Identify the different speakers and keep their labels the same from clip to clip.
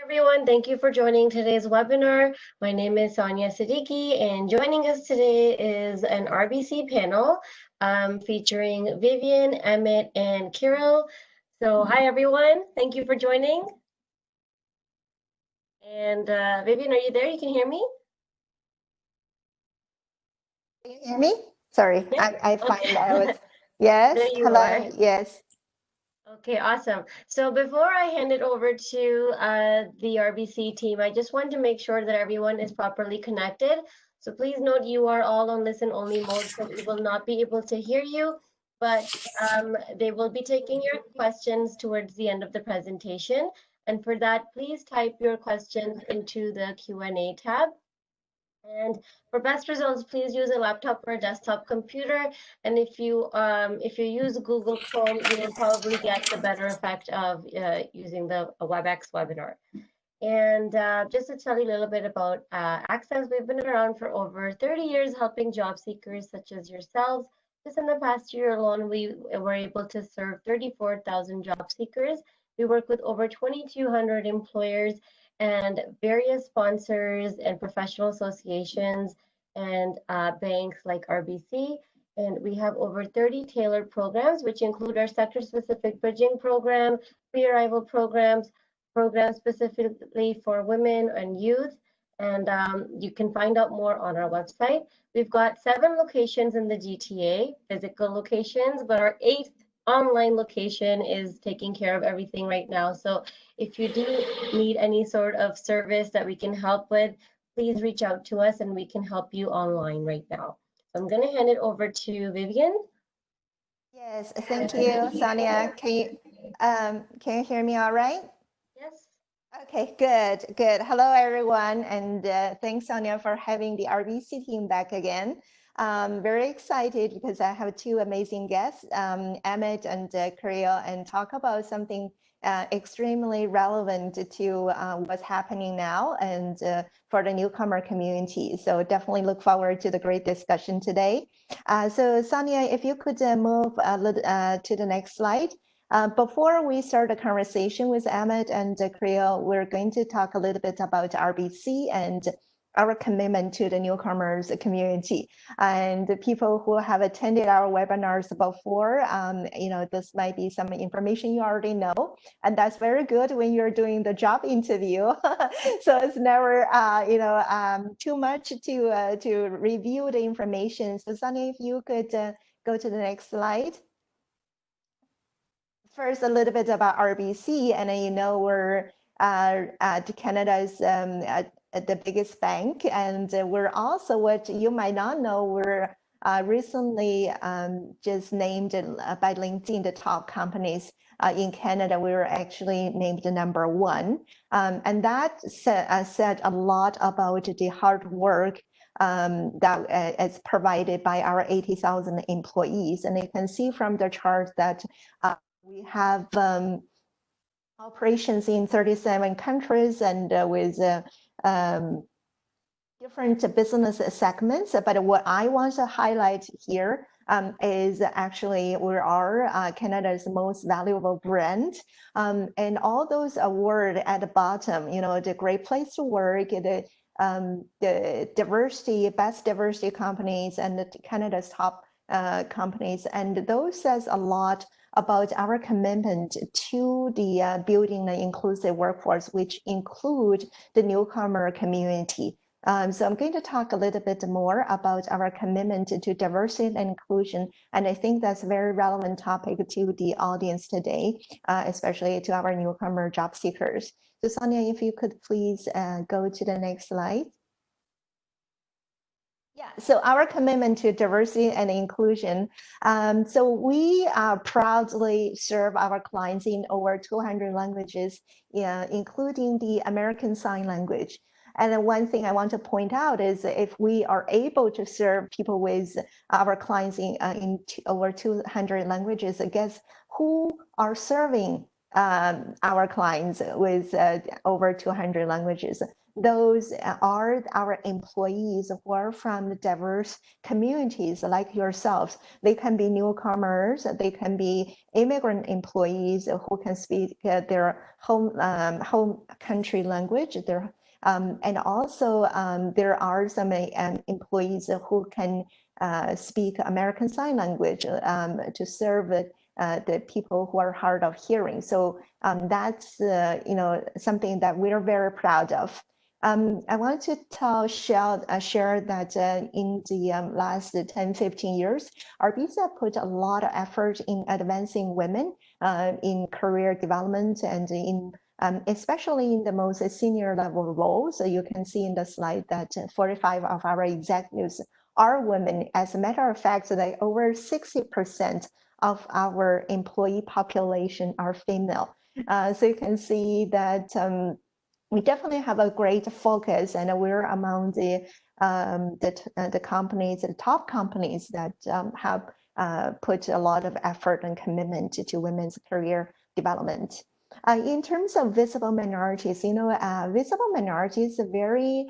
Speaker 1: Everyone, thank you for joining today's webinar. My name is Sonia Siddiqui, and joining us today is an RBC panel featuring Vivian, Emmett, and Kirill. So hi everyone, thank you for joining. And Vivian, are you there? You can hear me?
Speaker 2: Can you hear me? Sorry,
Speaker 1: Yeah.
Speaker 2: I find I was, yes,
Speaker 1: There you
Speaker 2: hello,
Speaker 1: are.
Speaker 2: yes.
Speaker 1: Okay, awesome. So before I hand it over to the RBC team, I just want to make sure that everyone is properly connected. So please note you are all on listen-only mode, so we will not be able to hear you, but they will be taking your questions towards the end of the presentation. And for that, please type your questions into the Q&A tab. And for best results, please use a laptop or a desktop computer. And if you use Google Chrome, you will probably get the better effect of using the WebEx webinar. And just to tell you a little bit about ACCESS, we've been around for over 30 years helping job seekers such as yourselves. Just in the past year alone, we were able to serve 34,000 job seekers. We work with over 2,200 employers and various sponsors and professional associations and banks like RBC. And we have over 30 tailored programs, which include our sector-specific bridging program, pre-arrival programs specifically for women and youth. And you can find out more on our website. We've got 7 locations in the GTA, physical locations, but our 8th online location is taking care of everything right now. So if you do need any sort of service that we can help with, please reach out to us and we can help you online right now. So I'm going to hand it over to Vivian.
Speaker 2: Yes, thank you, Sonia. Can you hear me all right?
Speaker 1: Yes.
Speaker 2: Okay, good. Hello, everyone, and thanks, Sonia, for having the RBC team back again. Very excited because I have 2 amazing guests, Emmett and Kirill, and talk about something extremely relevant to what's happening now and for the newcomer community. So definitely look forward to the great discussion today. So Sonia, if you could move to the next slide. Before we start the conversation with Emmett and Kirill, we're going to talk a little bit about RBC and our commitment to the newcomers community. And the people who have attended our webinars before, this might be some information you already know, and that's very good when you're doing the job interview. So it's never, too much to review the information. So Sonia, if you could go to the next slide. First, a little bit about RBC, and we're Canada's the biggest bank, and we're also, what you might not know, we're recently just named by LinkedIn the top companies in Canada. We were actually named the #1, and that said a lot about the hard work that is provided by our 80,000 employees, and you can see from the chart that we have operations in 37 countries and with different business segments. But what I want to highlight here is actually we are Canada's most valuable brand. And all those awards at the bottom, the Great Place to Work, the diversity, best diversity companies, and the Canada's top companies. And those says a lot about our commitment to the building an inclusive workforce, which include the newcomer community. So I'm going to talk a little bit more about our commitment to diversity and inclusion, and I think that's a very relevant topic to the audience today, especially to our newcomer job seekers. So Sonia, if you could please go to the next slide. Yeah, so our commitment to diversity and inclusion. So we proudly serve our clients in over 200 languages, including the American Sign Language. And then one thing I want to point out is if we are able to serve people with our clients in over 200 languages, guess who are serving our clients with over 200 languages? those are our employees who are from diverse communities like yourselves. They can be newcomers, they can be immigrant employees who can speak their home country language, and also there are some employees who can speak American Sign Language to serve the people who are hard of hearing. So that's something that we're very proud of. I want to share that in the last 10-15 years, RBC put a lot of effort in advancing women in career development and in especially in the most senior level roles. So you can see in the slide that 45 of our executives are women. As a matter of fact, like over 60% of our employee population are female. So you can see that we definitely have a great focus, and we're among the companies, the top companies that have put a lot of effort and commitment to women's career development. In terms of visible minorities, visible minorities is a very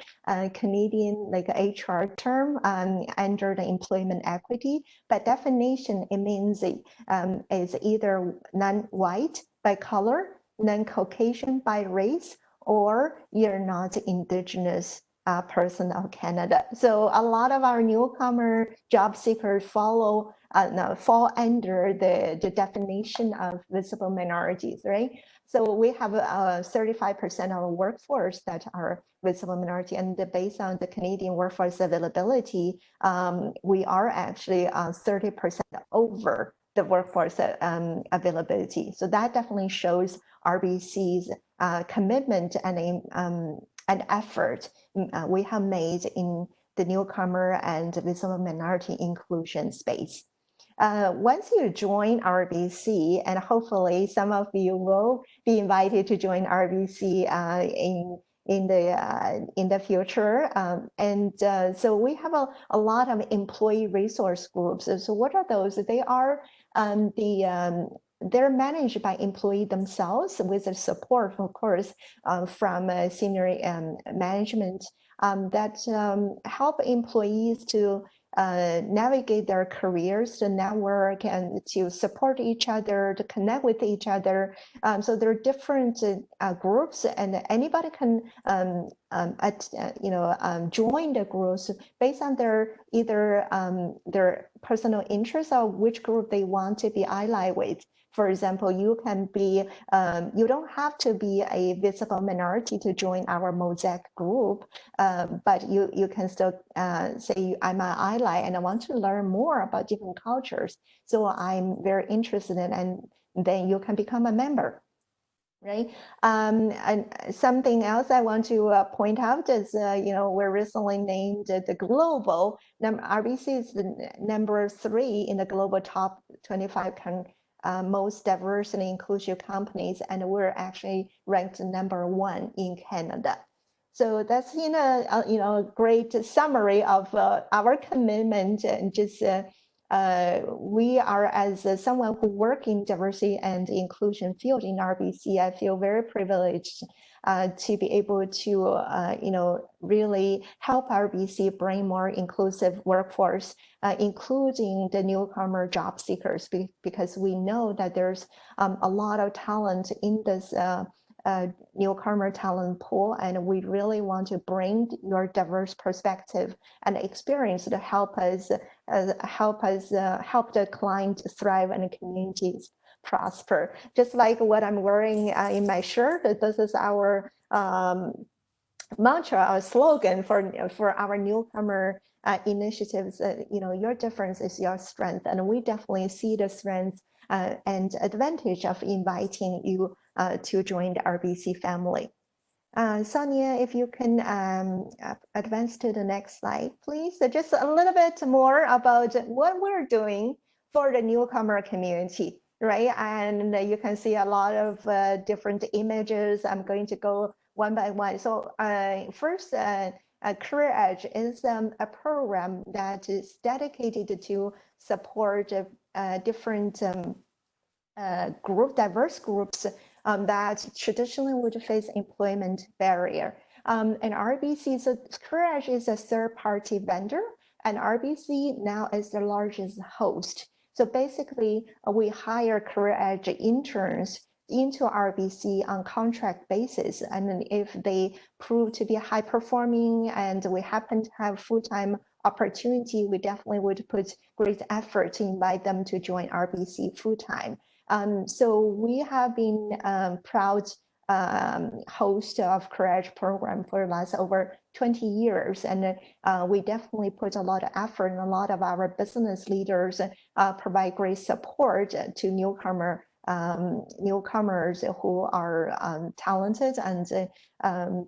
Speaker 2: Canadian like HR term under the employment equity. By definition, it means it's either non-white by color, non-Caucasian by race, or you're not Indigenous person of Canada. So a lot of our newcomer job seekers fall under the definition of visible minorities, right? So we have 35% of our workforce that are visible minority, and based on the Canadian workforce availability, we are actually 30% over the workforce availability. So that definitely shows RBC's commitment and effort we have made in the newcomer and visible minority inclusion space. Once you join RBC, and hopefully some of you will be invited to join RBC in the future, so we have a lot of employee resource groups. So what are those? They are they're managed by employee themselves with the support, of course, from senior management that help employees to navigate their careers, to network, and to support each other, to connect with each other. So there are different groups, and anybody can join the groups based on either their personal interests or which group they want to be allied with. For example, you can be, you don't have to be a visible minority to join our Mosaic group, but you can still say, I'm an ally and I want to learn more about different cultures. So I'm very interested in, and then you can become a member. Right. And something else I want to point out is, we're recently named the global, RBC is the number 3 in the global top 25 most diverse and inclusive companies, and we're actually ranked number 1 in Canada. So that's a great summary of our commitment, and just we are, as someone who works in diversity and inclusion field in RBC, I feel very privileged to be able to really help RBC bring more inclusive workforce, including the newcomer job seekers, because we know that there's a lot of talent in this newcomer talent pool, and we really want to bring your diverse perspective and experience to help the client thrive and communities prosper. Just like what I'm wearing in my shirt, this is our mantra, our slogan for our newcomer initiatives. Your difference is your strength, and we definitely see the strength and advantage of inviting you to join the RBC family. Sonia, if you can advance to the next slide, please. So just a little bit more about what we're doing for the newcomer community, right? And you can see a lot of different images. I'm going to go one by one. So first, Career Edge is a program that is dedicated to support different diverse groups that traditionally would face employment barrier. And RBC, so CareerEdge is a third-party vendor, and RBC now is the largest host. So basically, we hire CareerEdge interns into RBC on contract basis. And then if they prove to be high performing and we happen to have full-time opportunity, we definitely would put great effort to invite them to join RBC full-time. So we have been proud host of CareerEdge program for the last over 20 years. And we definitely put a lot of effort, and a lot of our business leaders provide great support to newcomers who are talented, and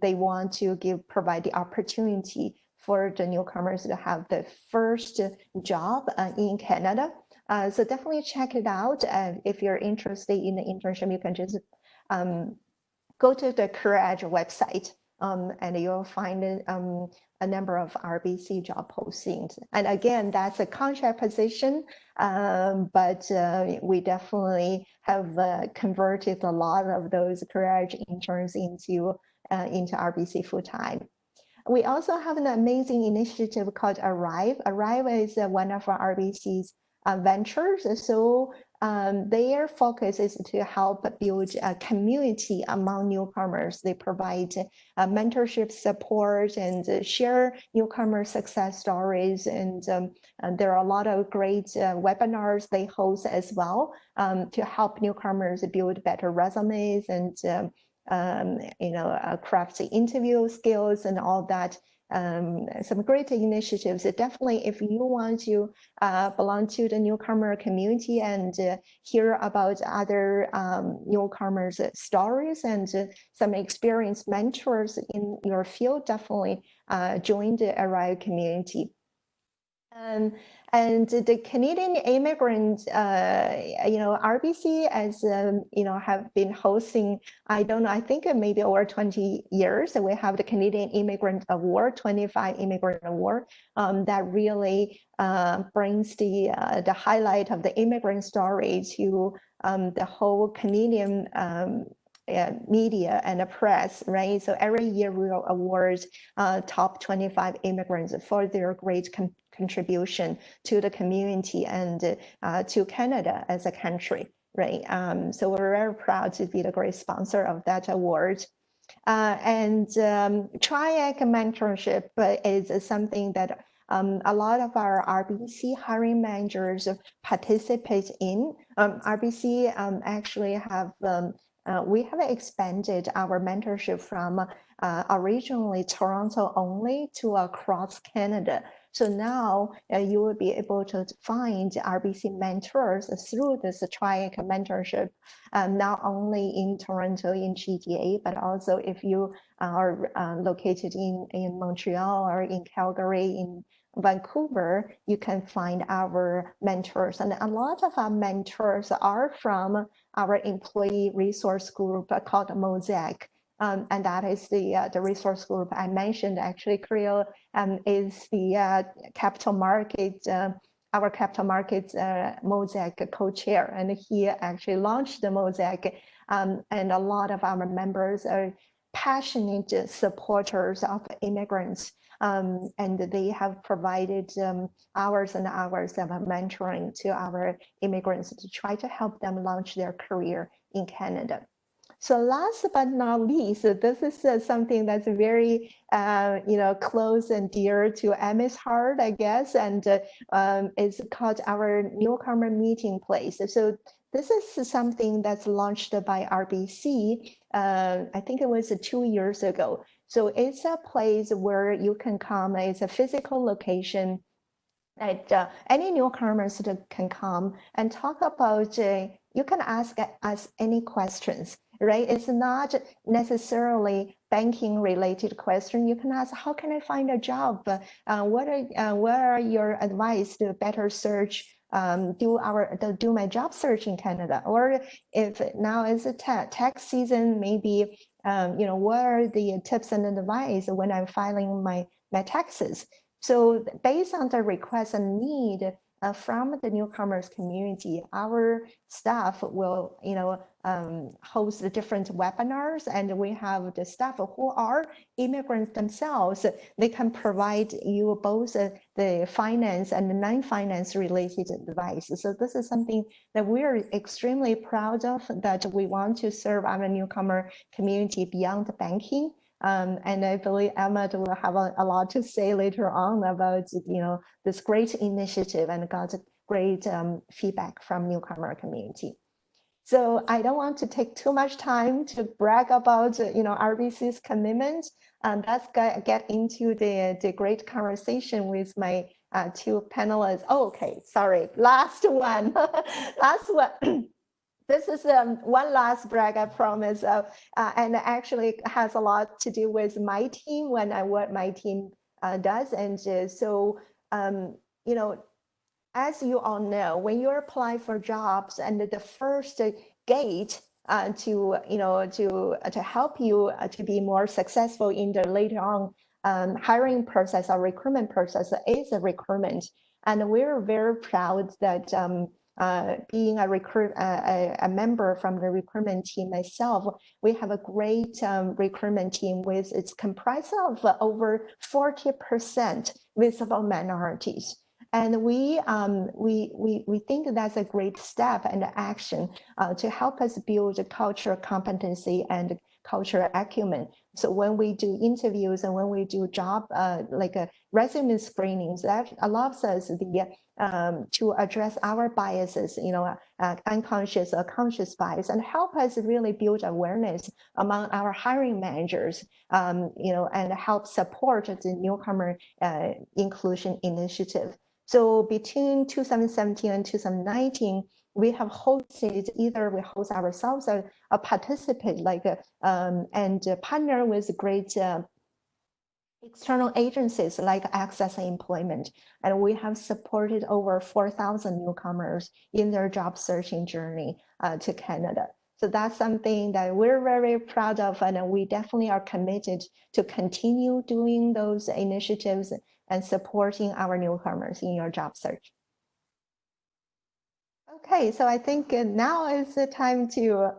Speaker 2: they want to provide the opportunity for the newcomers to have the first job in Canada. So definitely check it out. If you're interested in the internship, you can just go to the CareerEdge website, and you'll find a number of RBC job postings. And again, that's a contract position, but we definitely have converted a lot of those CareerEdge interns into RBC full-time. We also have an amazing initiative called Arrive. Arrive is one of our RBC's ventures. So their focus is to help build a community among newcomers. They provide mentorship support and share newcomer success stories. And there are a lot of great webinars they host as well to help newcomers build better resumes and craft interview skills and all that. Some great initiatives. Definitely, if you want to belong to the newcomer community and hear about other newcomers' stories and some experienced mentors in your field, definitely join the Arrive community. And the Canadian immigrants, RBC as have been hosting, I don't know, I think maybe over 20 years. We have the Canadian Immigrant Award, 25 Immigrant Award, that really brings the highlight of the immigrant story to the whole Canadian media and the press, right? So every year we will award top 25 immigrants for their great contribution to the community and to Canada as a country, right? So we're very proud to be the great sponsor of that award. And Triac mentorship is something that a lot of our RBC hiring managers participate in. RBC actually have we have expanded our mentorship from originally Toronto only to across Canada. So now you will be able to find RBC mentors through this Triac mentorship, not only in Toronto, in GTA, but also if you are located in Montreal or in Calgary, in Vancouver, you can find our mentors. And a lot of our mentors are from our employee resource group called Mosaic. And that is the resource group I mentioned. Actually, Creel is the capital market, our capital markets Mosaic co-chair, and he actually launched the Mosaic. And a lot of our members are passionate supporters of immigrants. And they have provided hours and hours of mentoring to our immigrants to try to help them launch their career in Canada. So last but not least, this is something that's very, close and dear to Emmy's heart, I guess, and it's called our Newcomer Meeting Place. So this is something that's launched by RBC. I think it was 2 years ago. So it's a place where you can come. It's a physical location that any newcomers can come and talk about. You can ask us any questions, right? It's not necessarily banking related question. You can ask, how can I find a job? What are your advice to better search? Do my job search in Canada, or if now is a tax season, maybe what are the tips and advice when I'm filing my taxes? So based on the request and need, from the newcomers community, our staff will, host the different webinars, and we have the staff who are immigrants themselves. They can provide you both the finance and the non-finance related advice. So this is something that we are extremely proud of, that we want to serve our newcomer community beyond banking. And I believe Ahmed will have a lot to say later on about, this great initiative, and got great feedback from newcomer community. So I don't want to take too much time to brag about, RBC's commitment. Let's get into the great conversation with my two panelists. Oh, okay, sorry, last one, last one. This is one last brag, I promise, and actually has a lot to do with my team, what my team does. And so, as you all know, when you apply for jobs, and the first gate to help you to be more successful in the later on hiring process or recruitment process is a recruitment. And we're very proud that being a member from the recruitment team myself, we have a great recruitment team it's comprised of over 40% visible minorities. And we think that's a great step and action to help us build cultural competency and cultural acumen. So when we do interviews and when we do job resume screenings, that allows us to address our biases, unconscious or conscious bias, and help us really build awareness among our hiring managers, and help support the newcomer inclusion initiative. So between 2017 and 2019, we have hosted, either we host ourselves or participate and partner with great external agencies like ACCESS Employment. And we have supported over 4,000 newcomers in their job searching journey to Canada. So that's something that we're very proud of, and we definitely are committed to continue doing those initiatives and supporting our newcomers in your job search. Okay, so I think now is the time to,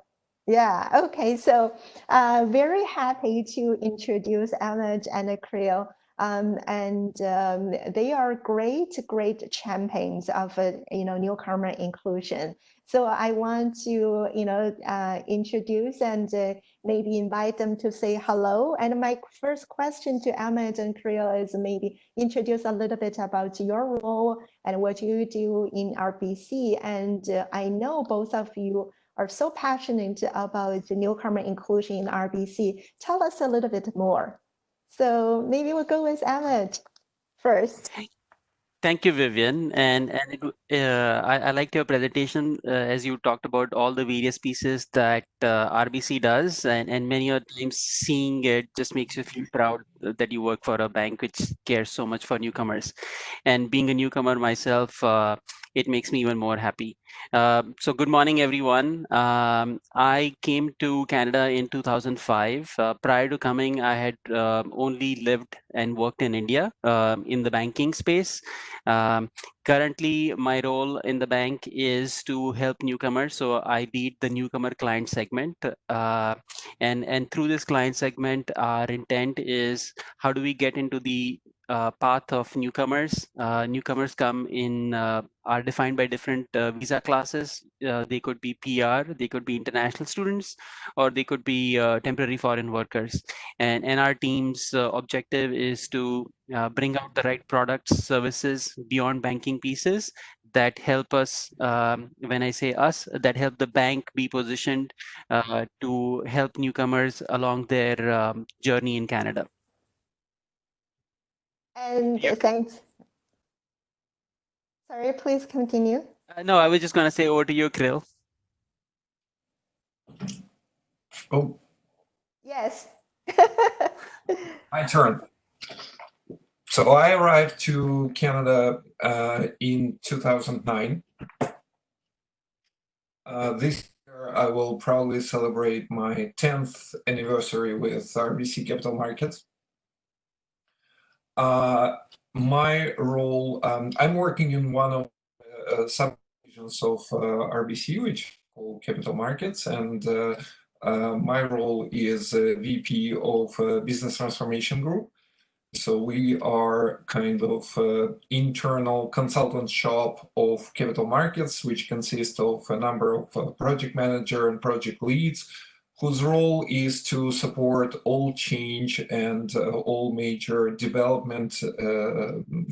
Speaker 2: okay, so very happy to introduce Ahmed and Creel. And they are great champions of newcomer inclusion. So I want to introduce and maybe invite them to say hello. And my first question to Ahmed and Creel is maybe introduce a little bit about your role and what you do in RBC. And I know both of you are so passionate about the newcomer inclusion in RBC. Tell us a little bit more. So maybe we'll go with Ahmed first.
Speaker 3: Thank you, Vivian. And I liked your presentation as you talked about all the various pieces that RBC does, and many of times seeing it just makes you feel proud that you work for a bank which cares so much for newcomers. And being a newcomer myself, it makes me even more happy. So good morning, everyone. I came to Canada in 2005. Prior to coming, I had only lived and worked in India in the banking space. Currently, my role in the bank is to help newcomers. So I lead the newcomer client segment. And through this client segment, our intent is how do we get into the path of newcomers. Newcomers come in, are defined by different visa classes. They could be PR, they could be international students, or they could be temporary foreign workers. And our team's objective is to bring out the right products, services beyond banking pieces that help us, when I say us, that help the bank be positioned to help newcomers along their journey in Canada.
Speaker 2: And thanks. Sorry, please continue.
Speaker 3: No, I was just going to say over to you, Krill.
Speaker 4: Oh.
Speaker 2: Yes.
Speaker 4: My turn. So I arrived to Canada in 2009. This year I will probably celebrate my 10th anniversary with RBC Capital Markets. My role, I'm working in one of subdivisions of RBC, which called Capital Markets, and my role is VP of Business Transformation Group. So we are kind of internal consultant shop of capital markets, which consists of a number of project manager and project leads, whose role is to support all change and all major development,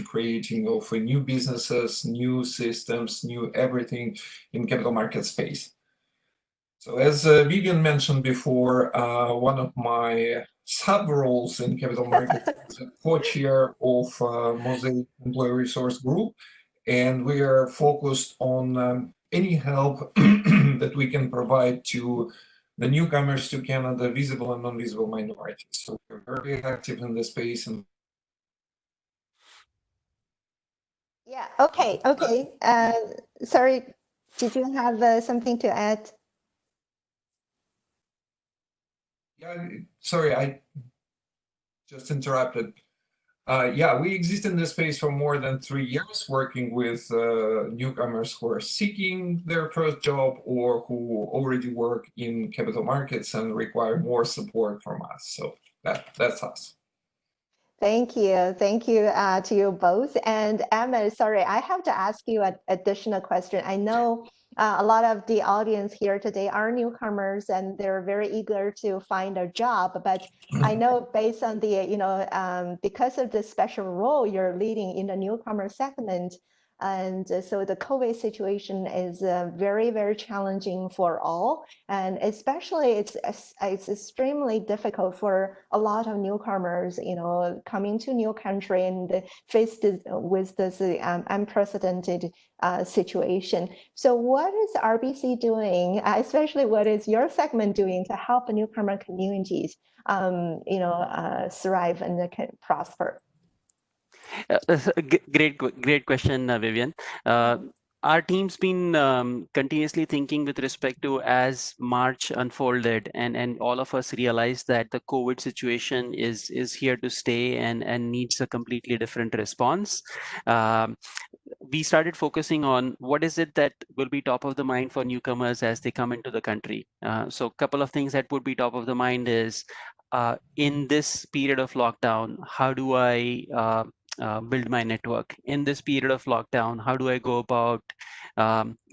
Speaker 4: creating of new businesses, new systems, new everything in capital market space. So as Vivian mentioned before, one of my sub-roles in capital markets is a co-chair of Mosaic Employee Resource Group, and we are focused on any help that we can provide to the newcomers to Canada, visible and non-visible minorities. So we're very active in this space. And
Speaker 2: yeah, okay. Sorry, did you have something to add?
Speaker 4: Yeah, sorry, I just interrupted. Yeah, we exist in this space for more than 3 years, working with newcomers who are seeking their first job or who already work in capital markets and require more support from us. So that's us.
Speaker 2: Thank you to you both. And Emma, sorry, I have to ask you an additional question. I know a lot of the audience here today are newcomers and they're very eager to find a job, but I know based on the, because of the special role you're leading in the newcomer segment, and so the COVID situation is very, very challenging for all. And especially it's extremely difficult for a lot of newcomers, coming to new country and faced with this unprecedented situation. So what is RBC doing, especially what is your segment doing to help newcomer communities, thrive and prosper?
Speaker 3: Great question, Vivian. Our team's been continuously thinking with respect to as March unfolded and all of us realized that the COVID situation is here to stay and needs a completely different response. We started focusing on what is it that will be top of the mind for newcomers as they come into the country. So a couple of things that would be top of the mind is in this period of lockdown, how do I build my network? In this period of lockdown, how do I go about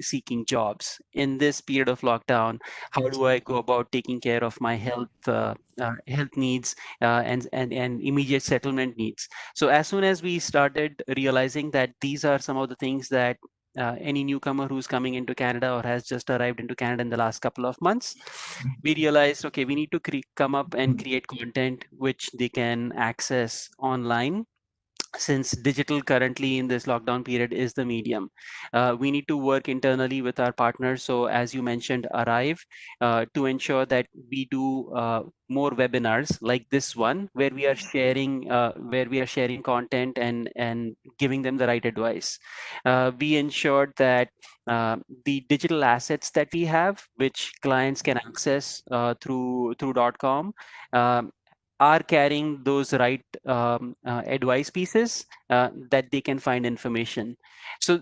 Speaker 3: seeking jobs? In this period of lockdown, how do I go about taking care of my health needs and immediate settlement needs? So as soon as we started realizing that these are some of the things that any newcomer who's coming into Canada or has just arrived into Canada in the last couple of months, we realized, okay, we need to come up and create content which they can access online. Since digital currently in this lockdown period is the medium, we need to work internally with our partners. So as you mentioned, Arrive, to ensure that we do more webinars like this one, where we are sharing content and giving them the right advice. We ensured that the digital assets that we have, which clients can access through .com, are carrying those right advice pieces that they can find information. So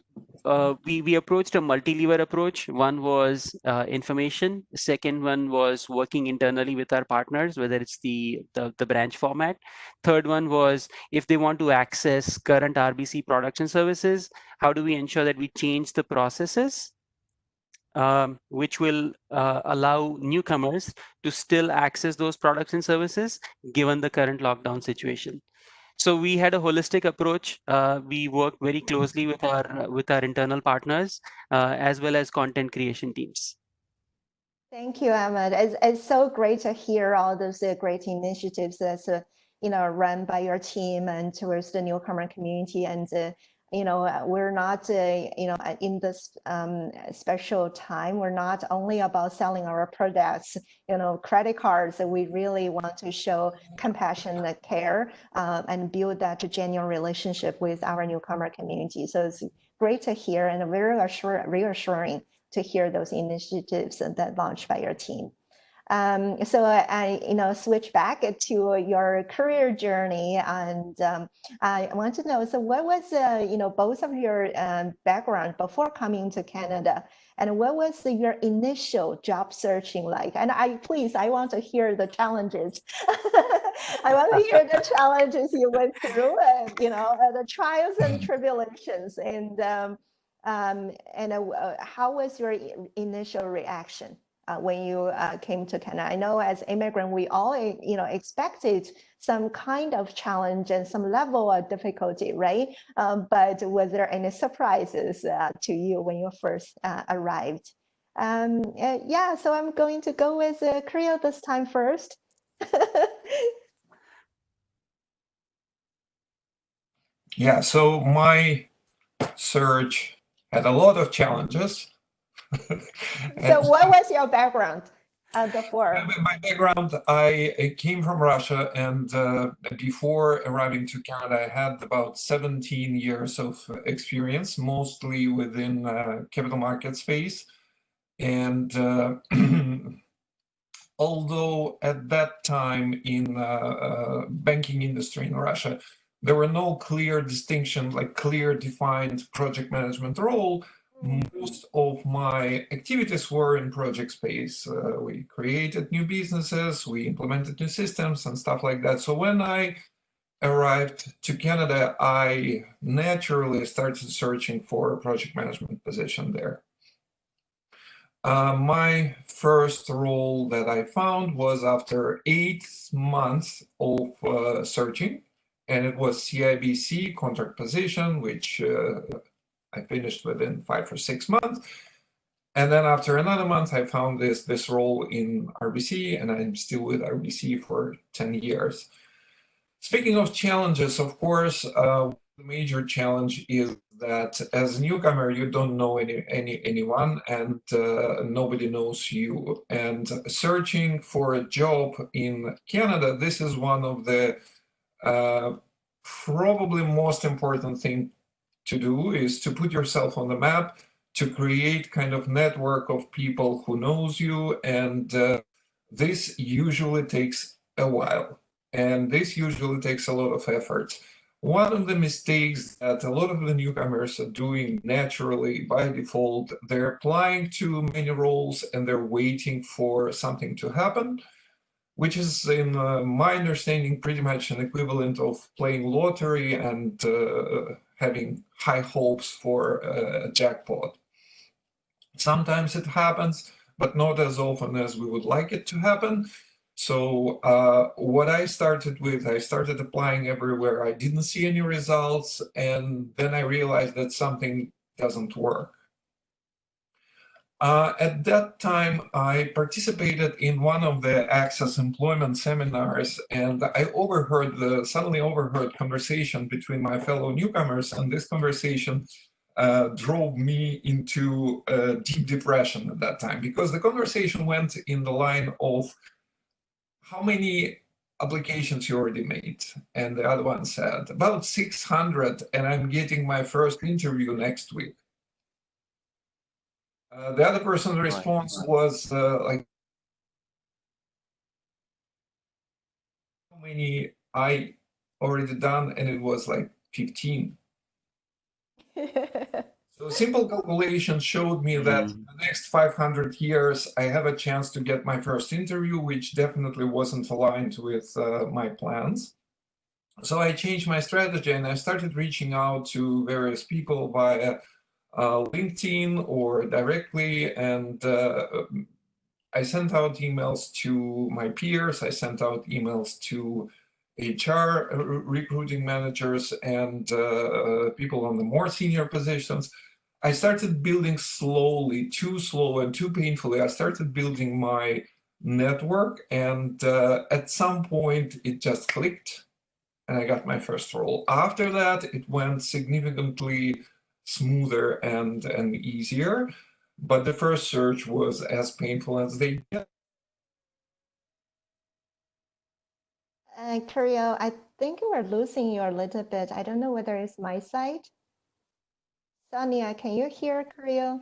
Speaker 3: we approached a multi-lever approach. One was information. Second one was working internally with our partners, whether it's the branch format. Third one was if they want to access current RBC products and services, how do we ensure that we change the processes which will allow newcomers to still access those products and services given the current lockdown situation. So we had a holistic approach. We worked very closely with our internal partners as well as content creation teams.
Speaker 2: Thank you, Ahmed. It's so great to hear all those great initiatives that's run by your team and towards the newcomer community. And we're not in this special time, we're not only about selling our products, credit cards. We really want to show compassion and care and build that genuine relationship with our newcomer community. So it's great to hear and very reassuring to hear those initiatives that launched by your team. So I switch back to your career journey, and I want to know, so what was, both of your background before coming to Canada, and what was your initial job searching like? And I want to hear the challenges. I want to hear the challenges you went through, the trials and tribulations, and how was your initial reaction when you came to Canada? I know as immigrant, we all expected some kind of challenge and some level of difficulty, right? But was there any surprises to you when you first arrived? Yeah, so I'm going to go with Creo this time first.
Speaker 4: Yeah, so my search had a lot of challenges.
Speaker 2: So what was your background before?
Speaker 4: My background, I came from Russia, and before arriving to Canada, I had about 17 years of experience, mostly within capital market space. And although at that time in banking industry in Russia, there were no clear distinction, like clear defined project management role, most of my activities were in project space. We created new businesses, we implemented new systems and stuff like that. So when I arrived to Canada, I naturally started searching for a project management position there. My first role that I found was after 8 months of searching, and it was CIBC contract position, which I finished within 5 or 6 months. And then after another month, I found this role in RBC, and I'm still with RBC for 10 years. Speaking of challenges, of course, the major challenge is that as a newcomer, you don't know anyone, and nobody knows you. And searching for a job in Canada, this is one of the probably most important thing to do, is to put yourself on the map, to create kind of network of people who knows you, and this usually takes a while. And this usually takes a lot of effort. One of the mistakes that a lot of the newcomers are doing naturally by default, they're applying to many roles and they're waiting for something to happen, which is, in my understanding, pretty much an equivalent of playing lottery and having high hopes for a jackpot. Sometimes it happens, but not as often as we would like it to happen. So what I started with, I started applying everywhere. I didn't see any results, and then I realized that something doesn't work. At that time, I participated in one of the ACCESS employment seminars, and I suddenly overheard conversation between my fellow newcomers, and this conversation drove me into a deep depression at that time, because the conversation went in the line of how many applications you already made. And the other one said, about 600, and I'm getting my first interview next week. The other person's response was like, how many I already done, and it was like 15. So simple calculation showed me that in the next 500 years, I have a chance to get my first interview, which definitely wasn't aligned with my plans. So I changed my strategy, and I started reaching out to various people via LinkedIn or directly, and I sent out emails to my peers, I sent out emails to HR recruiting managers and people on the more senior positions. I started building slowly, too slow and too painfully. I started building my network, and at some point it just clicked, and I got my first role. After that, it went significantly smoother and easier, but the first search was as painful as they get.
Speaker 2: Curio, I think we're losing you a little bit. I don't know whether it's my side. Sonia, can you hear Curio?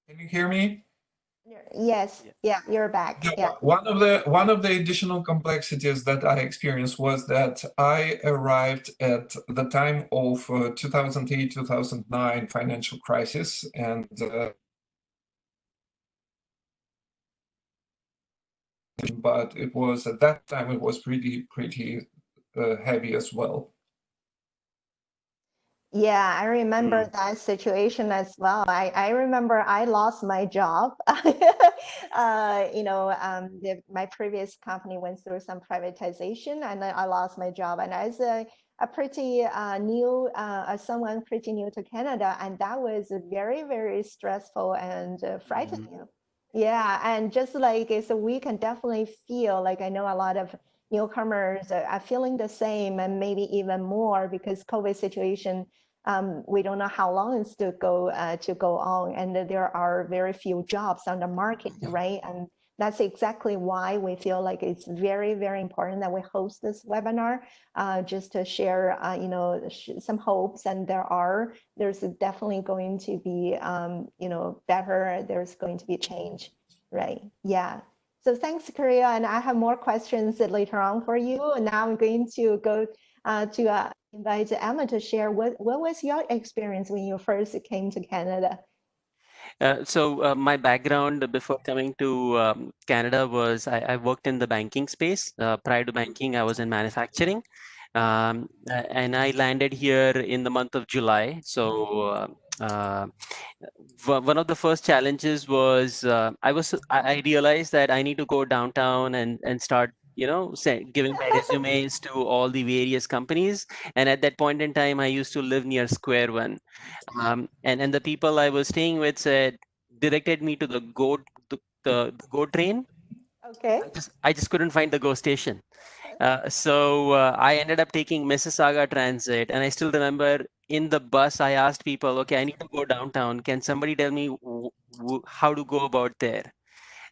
Speaker 4: Can you hear me?
Speaker 2: Yes, yeah, you're back. Yeah.
Speaker 4: One of the additional complexities that I experienced was that I arrived at the time of 2008-2009 financial crisis, and but it was at that time it was pretty heavy as well.
Speaker 2: Yeah, I remember that situation as well. I remember I lost my job. My previous company went through some privatization, and I lost my job. And as a pretty new, someone pretty new to Canada, and that was very, very stressful and frightening. Yeah, and just like so, we can definitely feel like I know a lot of newcomers are feeling the same, and maybe even more because COVID situation we don't know how long it's to go on, and there are very few jobs on the market, right? And that's exactly why we feel like it's very, very important that we host this webinar, just to share, some hopes. And there's definitely going to be, better. There's going to be change, right? Yeah. So thanks, Korea. And I have more questions later on for you. And now I'm going to go to invite Emma to share what was your experience when you first came to Canada?
Speaker 3: My background before coming to Canada was I worked in the banking space. Prior to banking, I was in manufacturing. And I landed here in the month of July. One of the first challenges was I realized that I need to go downtown and start giving my resumes to all the various companies. And at that point in time, I used to live near Square One, and the people I was staying with directed me to the Go train.
Speaker 2: Okay.
Speaker 3: I just couldn't find the Go station. I ended up taking Mississauga Transit, and I still remember in the bus I asked people, okay, I need to go downtown. Can somebody tell me how to go about there?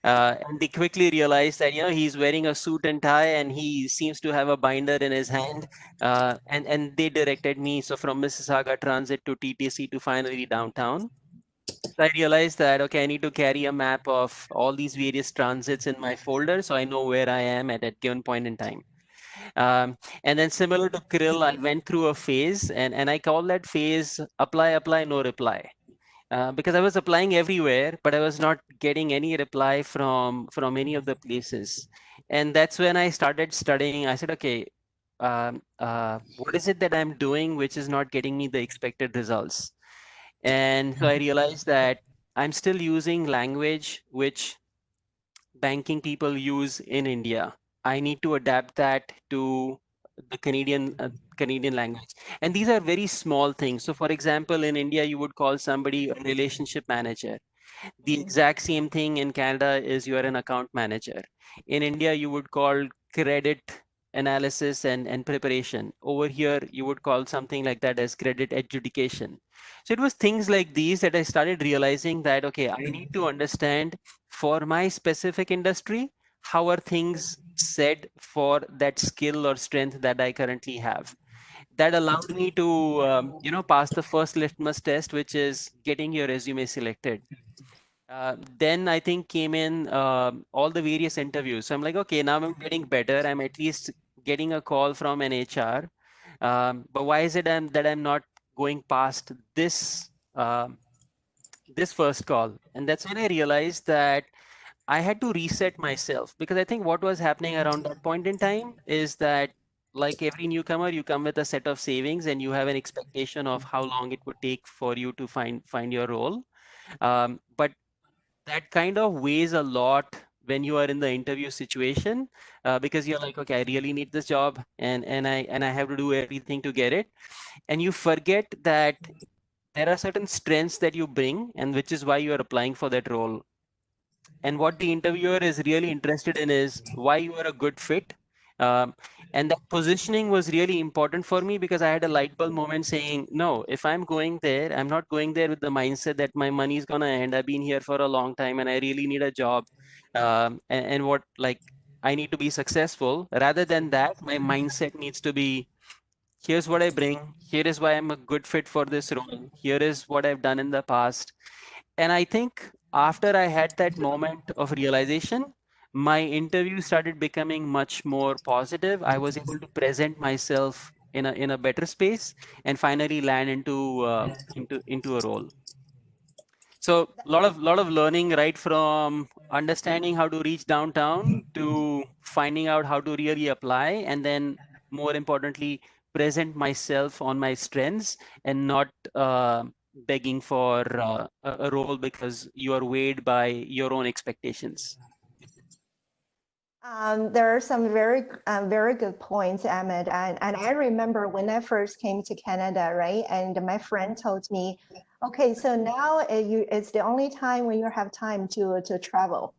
Speaker 3: And they quickly realized that he's wearing a suit and tie, and he seems to have a binder in his hand. And they directed me from Mississauga Transit to TTC to finally downtown. So I realized that, okay, I need to carry a map of all these various transits in my folder so I know where I am at a given point in time. And then similar to Krill, I went through a phase, and I call that phase apply, no reply. Because I was applying everywhere, but I was not getting any reply from any of the places. And that's when I started studying. I said, okay, what is it that I'm doing which is not getting me the expected results? And so I realized that I'm still using language which banking people use in India. I need to adapt that to the Canadian language. And these are very small things. So for example, in India, you would call somebody a relationship manager. The exact same thing in Canada is you are an account manager. In India, you would call credit analysis and preparation. Over here, you would call something like that as credit adjudication. So it was things like these that I started realizing that, okay, I need to understand for my specific industry, how are things said for that skill or strength that I currently have. That allowed me to, pass the first litmus test, which is getting your resume selected. Then I think came in all the various interviews. So I'm like, okay, now I'm getting better. I'm at least getting a call from an HR. But why is it that I'm not going past this first call? And that's when I realized that I had to reset myself, because I think what was happening around that point in time is that, like every newcomer, you come with a set of savings and you have an expectation of how long it would take for you to find your role. But that kind of weighs a lot when you are in the interview situation, because you're like, okay, I really need this job, and I have to do everything to get it, and you forget that there are certain strengths that you bring, and which is why you are applying for that role. And what the interviewer is really interested in is why you are a good fit. Um, and that positioning was really important for me, because I had a light bulb moment saying, no, if I'm going there, I'm not going there with the mindset that my money is going to end. I've been here for a long time and I really need a job. And what, like, I need to be successful. Rather than that, my mindset needs to be, here's what I bring. Here is why I'm a good fit for this role. Here is what I've done in the past. And I think after I had that moment of realization, my interview started becoming much more positive. I was able to present myself in a better space and finally land into a role. So lot of learning, right from understanding how to reach downtown to finding out how to really apply, and then more importantly, present myself on my strengths and not begging for a role because you are weighed by your own expectations.
Speaker 2: There are some very good points, Ahmed. And I remember when I first came to Canada, right? And my friend told me, okay, so now it's the only time when you have time to travel.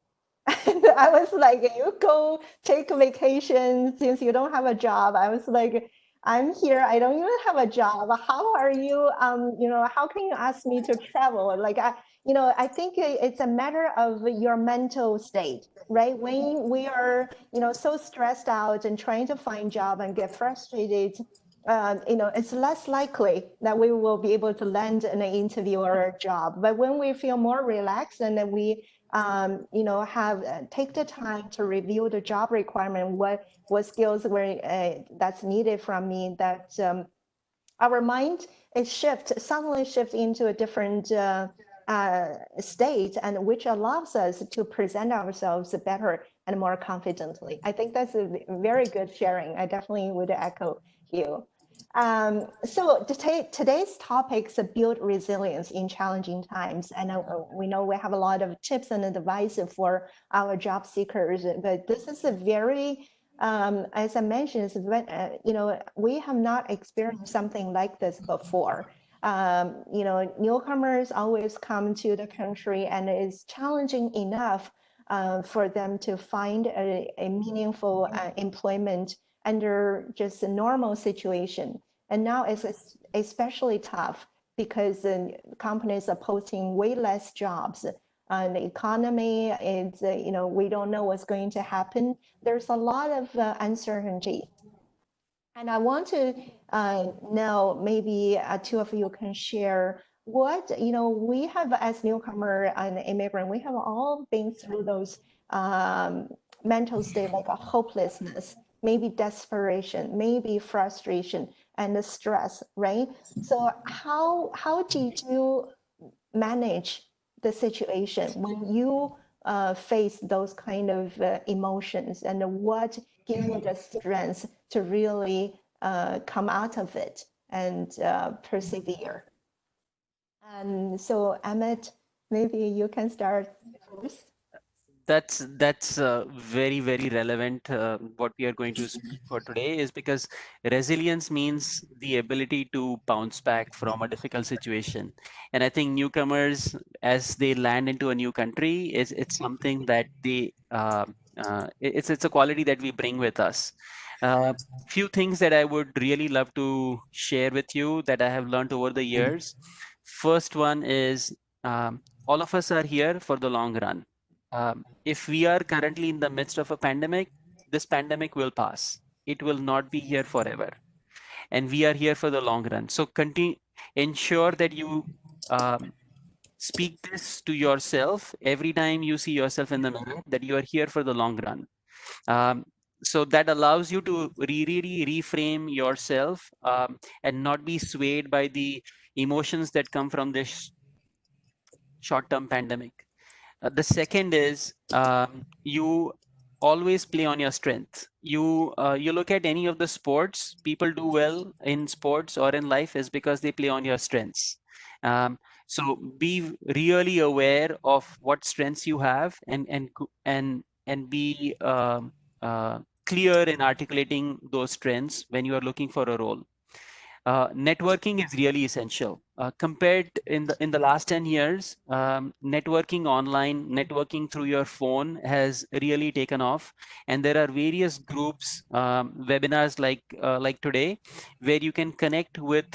Speaker 2: And I was like, you go take a vacation since you don't have a job. I was like, I'm here. I don't even have a job. How are you? How can you ask me to travel? Like, I think it's a matter of your mental state, right? When we are, so stressed out and trying to find job and get frustrated, it's less likely that we will be able to land an interview or a job. But when we feel more relaxed and then we have take the time to review the job requirement, what skills were that's needed from me, that our mind is suddenly shift into a different state, and which allows us to present ourselves better and more confidently. I think that's a very good sharing. I definitely would echo you. So today's topic is build resilience in challenging times. And we know we have a lot of tips and advice for our job seekers, but this is a very, as I mentioned, we have not experienced something like this before. Newcomers always come to the country, and it's challenging enough for them to find a meaningful employment under just a normal situation. And now it's especially tough because companies are posting way less jobs. The economy is, we don't know what's going to happen. There's a lot of uncertainty. And I want to know, maybe two of you can share what, we have as newcomer and immigrant, we have all been through those mental state, like a hopelessness, maybe desperation, maybe frustration and the stress, right? So how did you manage the situation when you face those kind of emotions, and what give you the strength to really come out of it and persevere? And so, Emmett, maybe you can start first.
Speaker 3: That's very, very relevant. What we are going to speak for today is because resilience means the ability to bounce back from a difficult situation. And I think newcomers, as they land into a new country, it's something that it's a quality that we bring with us. Few things that I would really love to share with you that I have learned over the years. First one is, all of us are here for the long run. If we are currently in the midst of a pandemic, this pandemic will pass. It will not be here forever. And we are here for the long run. So ensure that you speak this to yourself every time you see yourself in the mirror, that you are here for the long run. So that allows you to really reframe yourself and not be swayed by the emotions that come from this short-term pandemic. The second is, you always play on your strength. You look at any of the sports, people do well in sports or in life is because they play on your strengths. So be really aware of what strengths you have, and be clear in articulating those strengths when you are looking for a role. Networking is really essential. Compared in the last 10 years, networking online, networking through your phone has really taken off, and there are various groups, webinars like today, where you can connect with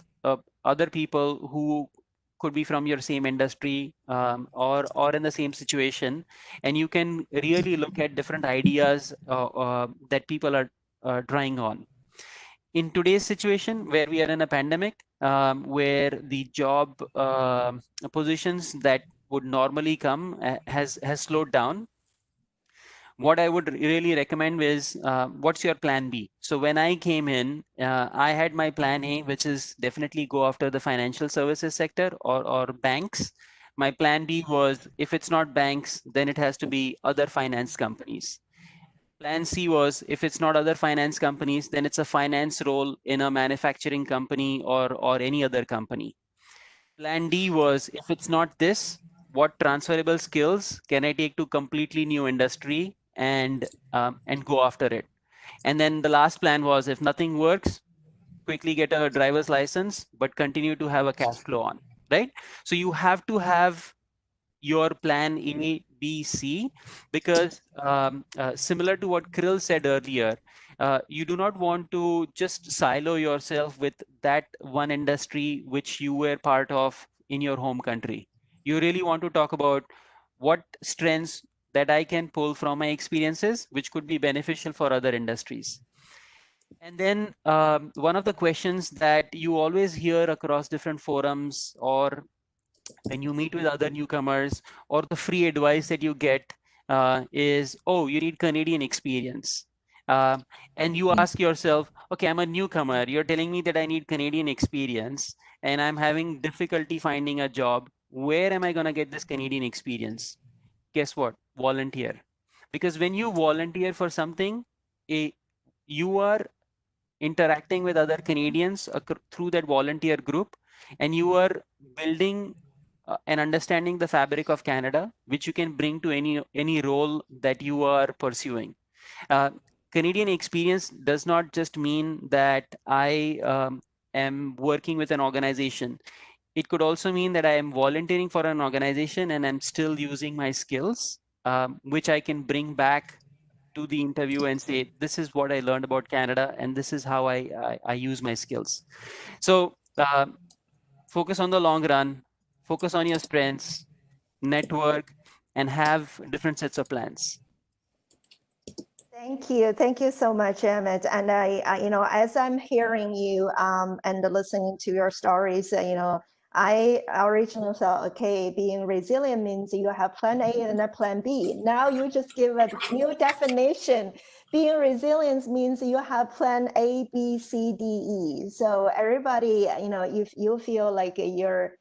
Speaker 3: other people who could be from your same industry, or in the same situation, and you can really look at different ideas that people are trying on. In today's situation where we are in a pandemic, where the job positions that would normally come has slowed down. What I would really recommend is what's your plan B? So when I came in, I had my plan A, which is definitely go after the financial services sector or banks. My plan B was if it's not banks, then it has to be other finance companies. Plan C was if it's not other finance companies, then it's a finance role in a manufacturing company or any other company. Plan D was if it's not this, what transferable skills can I take to completely new industry and go after it. And then the last plan was if nothing works, quickly get a driver's license, but continue to have a cash flow on, right? So you have to have your plan A, B, C, because similar to what Krill said earlier, you do not want to just silo yourself with that one industry which you were part of in your home country. You really want to talk about what strengths that I can pull from my experiences, which could be beneficial for other industries. And then one of the questions that you always hear across different forums or when you meet with other newcomers or the free advice that you get is, oh, you need Canadian experience. And you ask yourself, okay, I'm a newcomer. You're telling me that I need Canadian experience and I'm having difficulty finding a job. Where am I going to get this Canadian experience? Guess what? Volunteer. Because when you volunteer for something, you are interacting with other Canadians through that volunteer group, and you are building and understanding the fabric of Canada, which you can bring to any role that you are pursuing. Canadian experience does not just mean that I am working with an organization. It could also mean that I am volunteering for an organization and I'm still using my skills, which I can bring back to the interview and say, this is what I learned about Canada and this is how I use my skills. So focus on the long run, focus on your strengths, network, and have different sets of plans.
Speaker 2: Thank you so much, Emmett. And as I'm hearing you and listening to your stories, I originally thought, okay, being resilient means you have plan A and a plan B. Now you just give a new definition. Being resilient means you have plan A, B, C, D, E. So everybody, if you feel like you're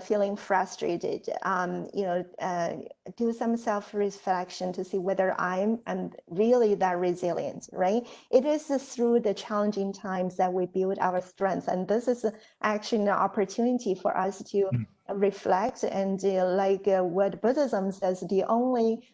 Speaker 2: feeling frustrated, do some self-reflection to see whether I'm really that resilient, right? It is through the challenging times that we build our strengths. And this is actually an opportunity for us to reflect and what Buddhism says, the only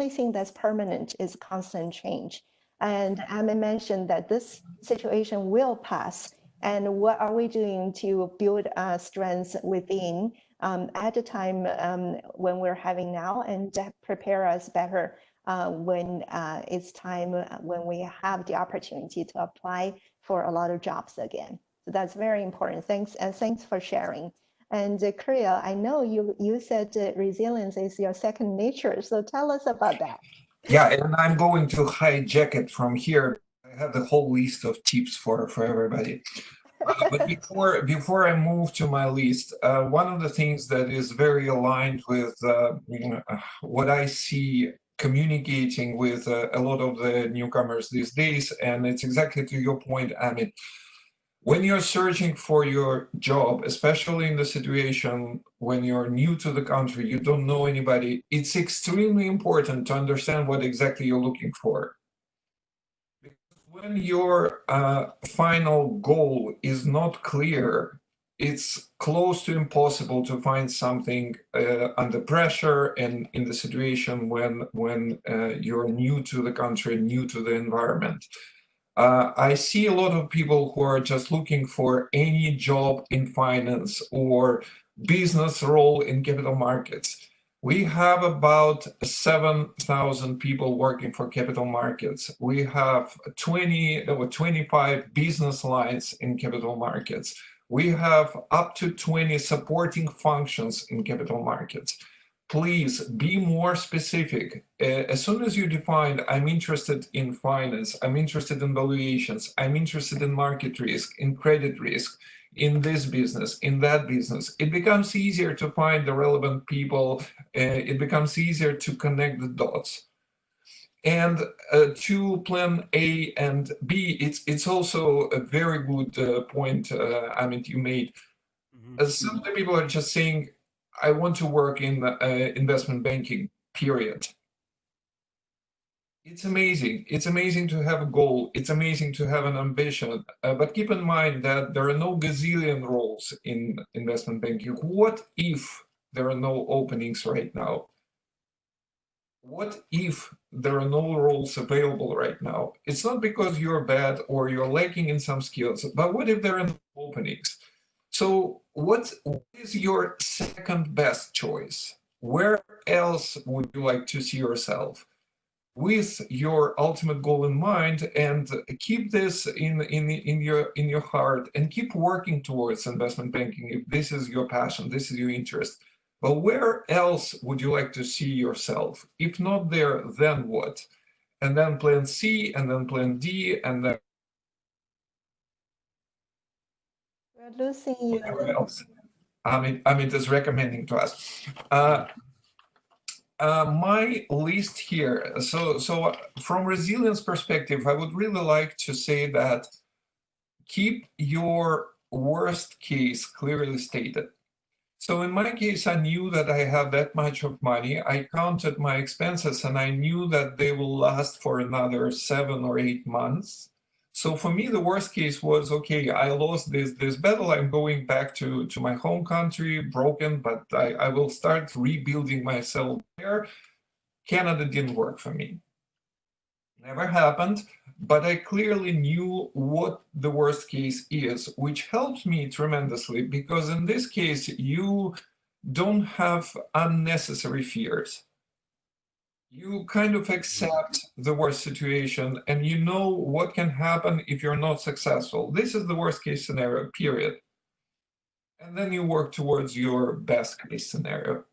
Speaker 2: thing that's permanent is constant change. And Emmett mentioned that this situation will pass. And what are we doing to build strengths within at the time when we're having now and prepare us better when it's time when we have the opportunity to apply for a lot of jobs again. So that's very important. Thanks, and thanks for sharing. And Kriya, I know you said resilience is your second nature. So tell us about that.
Speaker 4: Yeah, and I'm going to hijack it from here. I have the whole list of tips for everybody. But before I move to my list, one of the things that is very aligned with what I see communicating with a lot of the newcomers these days, and it's exactly to your point, Amit. When you're searching for your job, especially in the situation when you're new to the country, you don't know anybody, it's extremely important to understand what exactly you're looking for. When your final goal is not clear, it's close to impossible to find something under pressure and in the situation when you're new to the country, new to the environment. I see a lot of people who are just looking for any job in finance or business role in capital markets. We have about 7,000 people working for capital markets. We have 20 or 25 business lines in capital markets. We have up to 20 supporting functions in capital markets. Please be more specific. As soon as you define, I'm interested in finance, I'm interested in valuations, I'm interested in market risk, in credit risk, in this business, in that business. It becomes easier to find the relevant people. It becomes easier to connect the dots. And to plan A and B, it's also a very good point, Amit, you made. Some of the people are just saying, I want to work in investment banking, period. It's amazing. It's amazing to have a goal. It's amazing to have an ambition. But keep in mind that there are no gazillion roles in investment banking. What if there are no openings right now? What if there are no roles available right now? It's not because you're bad or you're lacking in some skills, but what if there are no openings? So what is your second best choice? Where else would you like to see yourself? With your ultimate goal in mind, and keep this in your heart, and keep working towards investment banking if this is your passion, this is your interest. But where else would you like to see yourself? If not there, then what? And then plan C, and then plan D, and then
Speaker 2: We're losing you.
Speaker 4: whatever else Amit is recommending to us. My list here, so from resilience perspective, I would really like to say that keep your worst case clearly stated. So in my case, I knew that I have that much of money. I counted my expenses and I knew that they will last for another 7 or 8 months. So for me, the worst case was, okay, I lost this battle. I'm going back to my home country, broken, but I will start rebuilding myself there. Canada didn't work for me. Never happened, but I clearly knew what the worst case is, which helped me tremendously, because in this case, you don't have unnecessary fears. You kind of accept the worst situation and you know what can happen if you're not successful. This is the worst case scenario, period. And then you work towards your best case scenario.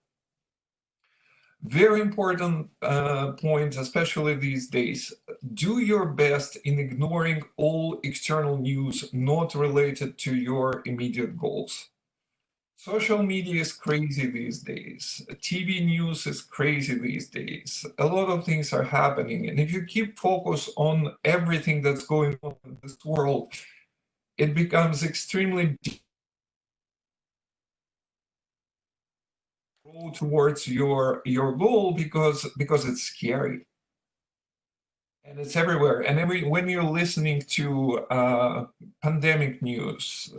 Speaker 4: Very important point, especially these days. Do your best in ignoring all external news not related to your immediate goals. Social media is crazy these days. TV news is crazy these days. A lot of things are happening. And if you keep focus on everything that's going on in this world, it becomes extremely go towards your goal because it's scary. And it's everywhere. And when you're listening to pandemic news,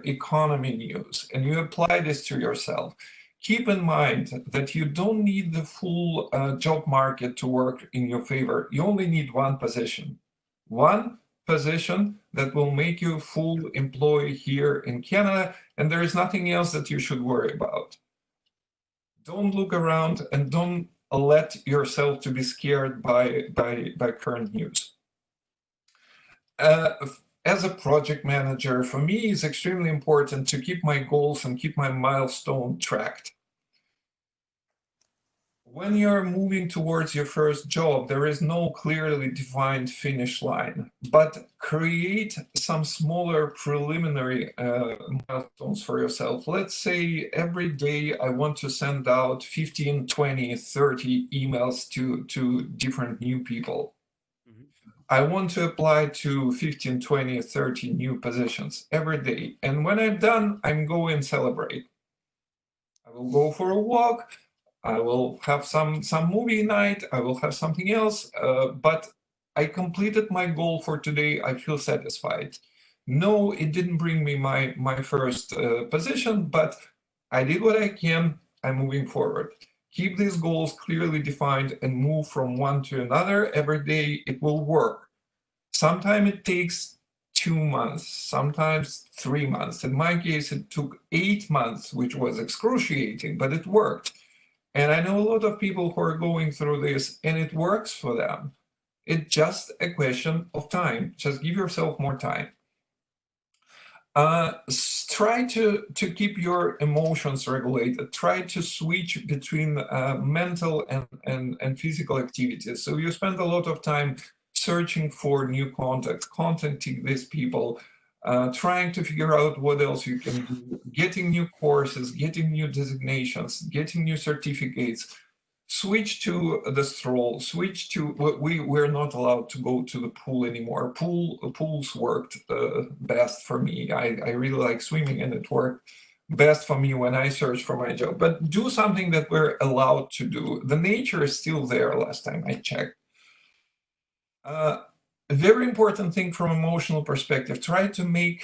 Speaker 4: economy news, and you apply this to yourself, keep in mind that you don't need the full job market to work in your favor. You only need one position. One position that will make you a full employee here in Canada, and there is nothing else that you should worry about. Don't look around and don't let yourself to be scared by current news. As a project manager, for me, it's extremely important to keep my goals and keep my milestone tracked. When you're moving towards your first job, there is no clearly defined finish line, but create some smaller preliminary milestones for yourself. Let's say every day I want to send out 15, 20, 30 emails to different new people. I want to apply to 15, 20, 30 new positions every day. And when I'm done, I'm going and celebrate. I will go for a walk. I will have some movie night, I will have something else, but I completed my goal for today, I feel satisfied. No, it didn't bring me my first position, but I did what I can, I'm moving forward. Keep these goals clearly defined and move from one to another every day, it will work. Sometimes it takes 2 months, sometimes 3 months. In my case, it took 8 months, which was excruciating, but it worked. And I know a lot of people who are going through this and it works for them. It's just a question of time. Just give yourself more time. Try to keep your emotions regulated. Try to switch between mental and physical activities. So you spend a lot of time searching for new contacts, contacting these people, trying to figure out what else you can do, getting new courses, getting new designations, getting new certificates, switch to the stroll, switch to, we're not allowed to go to the pool anymore. Pools worked best for me. I really like swimming, and it worked best for me when I searched for my job. But do something that we're allowed to do. The nature is still there last time I checked. A very important thing from emotional perspective, try to make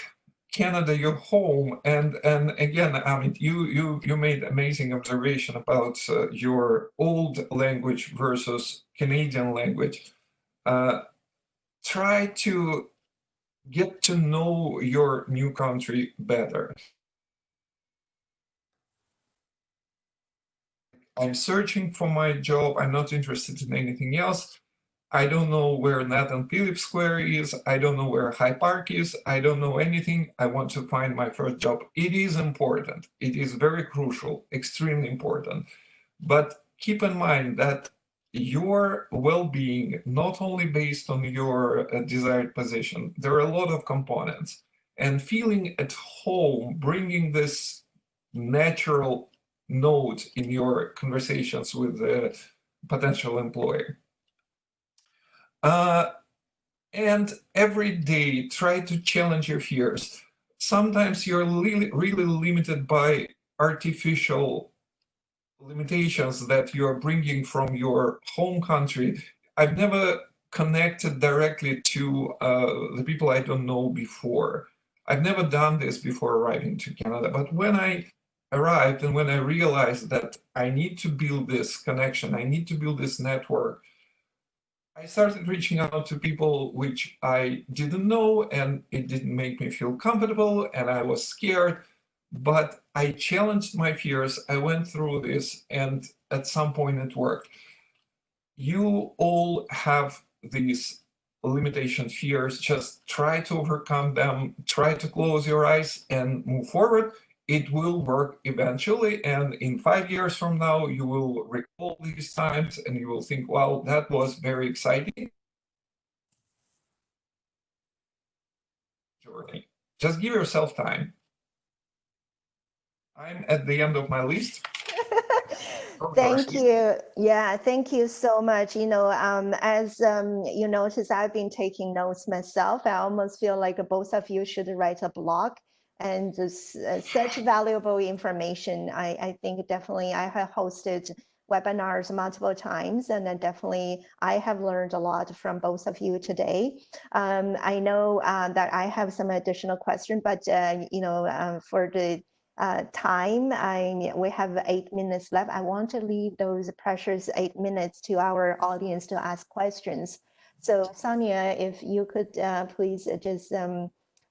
Speaker 4: Canada your home. And again, I mean, you made amazing observation about your old language versus Canadian language. Try to get to know your new country better. I'm searching for my job. I'm not interested in anything else. I don't know where Nathan Phillips Square is. I don't know where High Park is. I don't know anything. I want to find my first job. It is important. It is very crucial, extremely important. But keep in mind that your well-being, not only based on your desired position, there are a lot of components. And feeling at home, bringing this natural note in your conversations with the potential employer. And every day, try to challenge your fears. Sometimes you're really limited by artificial limitations that you're bringing from your home country. I've never connected directly to the people I don't know before. I've never done this before arriving to Canada, but when I arrived and when I realized that I need to build this connection, I need to build this network, I started reaching out to people which I didn't know, and it didn't make me feel comfortable, and I was scared, but I challenged my fears. I went through this, and at some point it worked. You all have these limitation fears. Just try to overcome them, try to close your eyes and move forward. It will work eventually, and in 5 years from now, you will recall these times and you will think, wow, that was very exciting. Journey. Just give yourself time. I'm at the end of my list.
Speaker 2: Thank you. Yeah, thank you so much. You know, as you notice, I've been taking notes myself. I almost feel like both of you should write a blog, and just, such valuable information. I think definitely I have hosted webinars multiple times, and then definitely I have learned a lot from both of you today. I know that I have some additional questions, but you know, for the time, we have 8 minutes left. I want to leave those precious 8 minutes to our audience to ask questions. So Sonia, if you could please just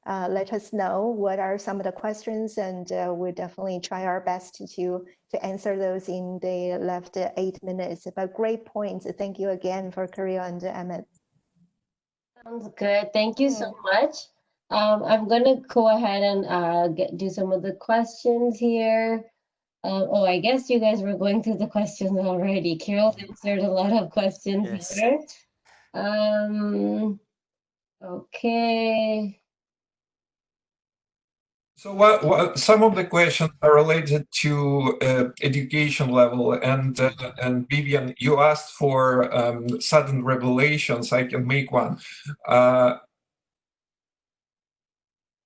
Speaker 2: let us know what are some of the questions, and we'll definitely try our best to answer those in the left 8 minutes. But great points. Thank you again for Kirill and Emmett.
Speaker 1: Sounds good. Thank you so much. I'm gonna go ahead and do some of the questions here. Oh, I guess you guys were going through the questions already. Kirill answered a lot of questions here. Okay.
Speaker 4: So what some of the questions are related to education level, and Vivian, you asked for sudden revelations. I can make one.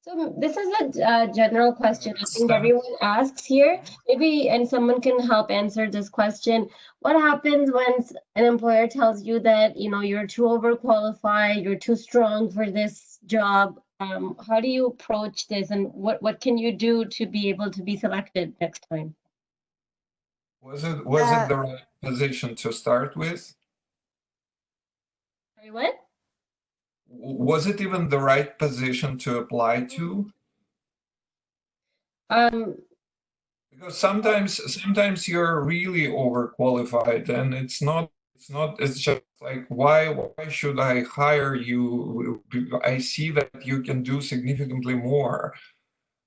Speaker 1: So this is a general question I think everyone asks here. Maybe, and someone can help answer this question. What happens when an employer tells you that, you know, you're too overqualified, you're too strong for this job? How do you approach this, and what can you do to be able to be selected next time?
Speaker 4: Was it the right position to start with?
Speaker 1: Sorry, what?
Speaker 4: Was it even the right position to apply to? Because sometimes you're really overqualified, and it's just like, why should I hire you? I see that you can do significantly more.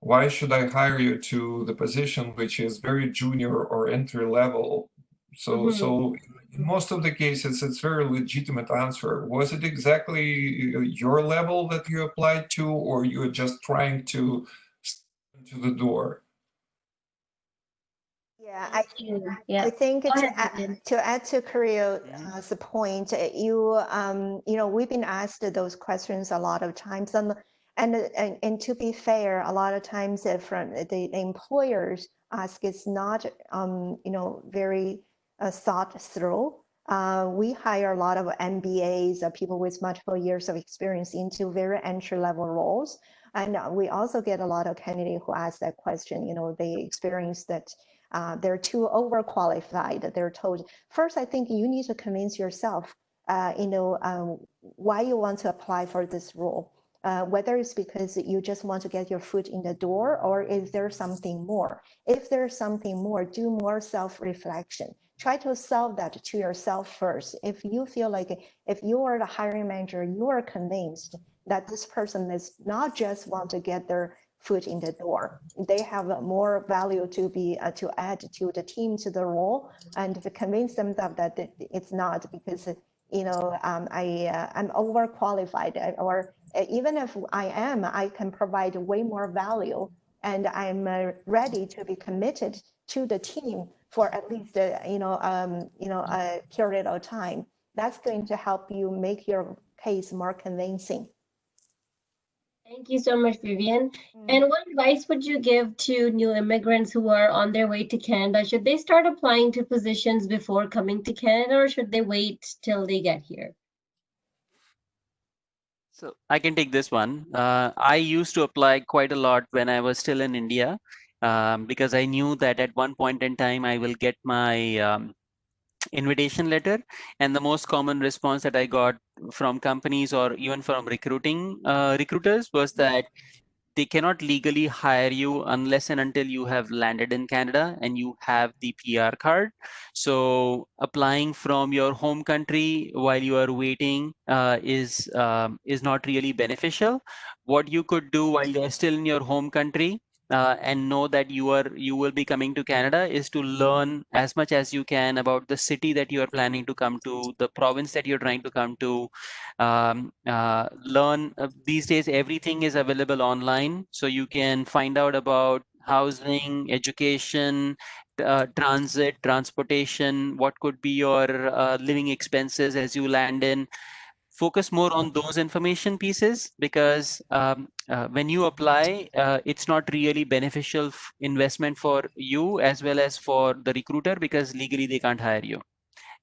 Speaker 4: Why should I hire you to the position which is very junior or entry level? So in most of the cases, it's very legitimate answer. Was it exactly your level that you applied to, or you're just trying to step into the door?
Speaker 2: Yeah,
Speaker 1: Thank you. Yeah.
Speaker 2: I think
Speaker 1: Go ahead, Vivian.
Speaker 2: to add to Kirill's point, you know, we've been asked those questions a lot of times, and to be fair, a lot of times from the employers ask is not, you know, very thought through. We hire a lot of MBAs, people with multiple years of experience into very entry level roles, and we also get a lot of candidates who ask that question. You know, they experience that. They're too overqualified. They're told, first, I think you need to convince yourself, you know, why you want to apply for this role. Whether it's because you just want to get your foot in the door, or is there something more? If there's something more, do more self-reflection. Try to solve that to yourself first. If you feel like, if you are the hiring manager, you are convinced that this person is not just want to get their foot in the door. They have more value to be to add to the team, to the role, and to convince them that it's not because, you know, I'm overqualified, or even if I am, I can provide way more value, and I'm ready to be committed to the team for at least you know, a period of time. That's going to help you make your case more convincing.
Speaker 1: Thank you so much, Vivian. And what advice would you give to new immigrants who are on their way to Canada? Should they start applying to positions before coming to Canada, or should they wait till they get here?
Speaker 3: So I can take this one. I used to apply quite a lot when I was still in India, because I knew that at one point in time I will get my invitation letter, and the most common response that I got from companies or even from recruiters was that they cannot legally hire you unless and until you have landed in Canada and you have the PR card. So applying from your home country while you are waiting is not really beneficial. What you could do while you're still in your home country, and know that you will be coming to Canada, is to learn as much as you can about the city that you are planning to come to, the province that you're trying to come to. Learn these days everything is available online, so you can find out about housing, education, transit, transportation, what could be your living expenses as you land in. Focus more on those information pieces, because when you apply, it's not really beneficial investment for you as well as for the recruiter, because legally they can't hire you.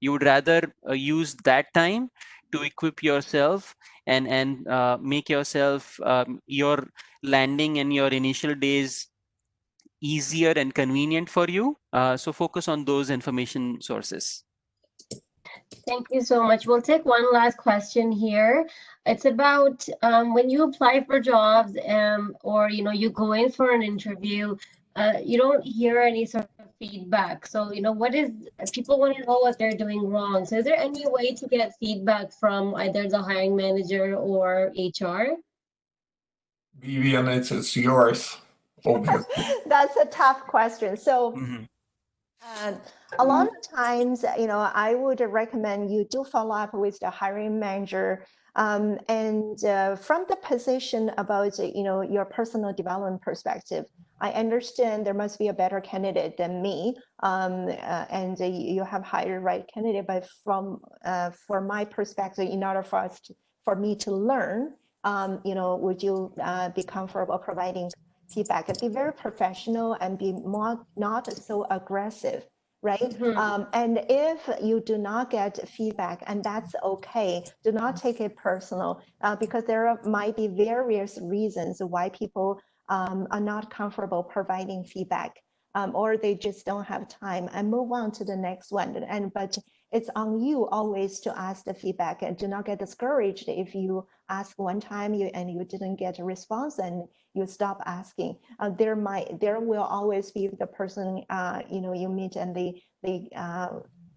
Speaker 3: You would rather use that time to equip yourself and make yourself your landing and your initial days easier and convenient for you. So focus on those information sources.
Speaker 1: Thank you so much. We'll take one last question here. It's about when you apply for jobs, or you know, you go in for an interview, you don't hear any sort of feedback. So, you know, what is, people want to know what they're doing wrong. So is there any way to get feedback from either the hiring manager or HR?
Speaker 4: Vivian, it's yours, obviously.
Speaker 2: That's a tough question. So
Speaker 3: Mhm.
Speaker 2: a lot of times, you know, I would recommend you do follow up with the hiring manager, and from the position about, you know, your personal development perspective. I understand there must be a better candidate than me, and you have hired the right candidate. But from for my perspective, in order for me to learn, you know, would you be comfortable providing feedback? Be very professional and be more not so aggressive, right? And if you do not get feedback, and that's okay, do not take it personal, because there might be various reasons why people are not comfortable providing feedback, or they just don't have time, and move on to the next one. But it's on you always to ask the feedback, and do not get discouraged if you ask one time and you didn't get a response, and you stop asking. There will always be the person you know, you meet, and they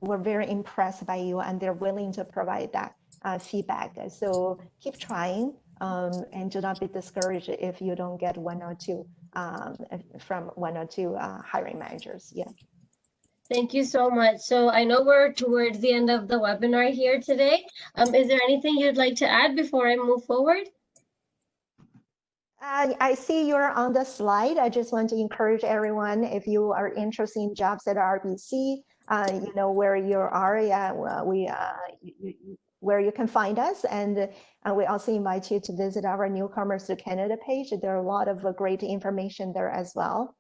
Speaker 2: were very impressed by you, and they're willing to provide that feedback. So keep trying, and do not be discouraged if you don't get one or two from one or two hiring managers. Yeah.
Speaker 1: Thank you so much. So I know we're towards the end of the webinar here today. Is there anything you'd like to add before I move forward?
Speaker 2: I see you're on the slide. I just want to encourage everyone, if you are interested in jobs at RBC, you know where you are. Yeah, well, where you can find us, and we also invite you to visit our Newcomers to Canada page. There are a lot of great information there as well.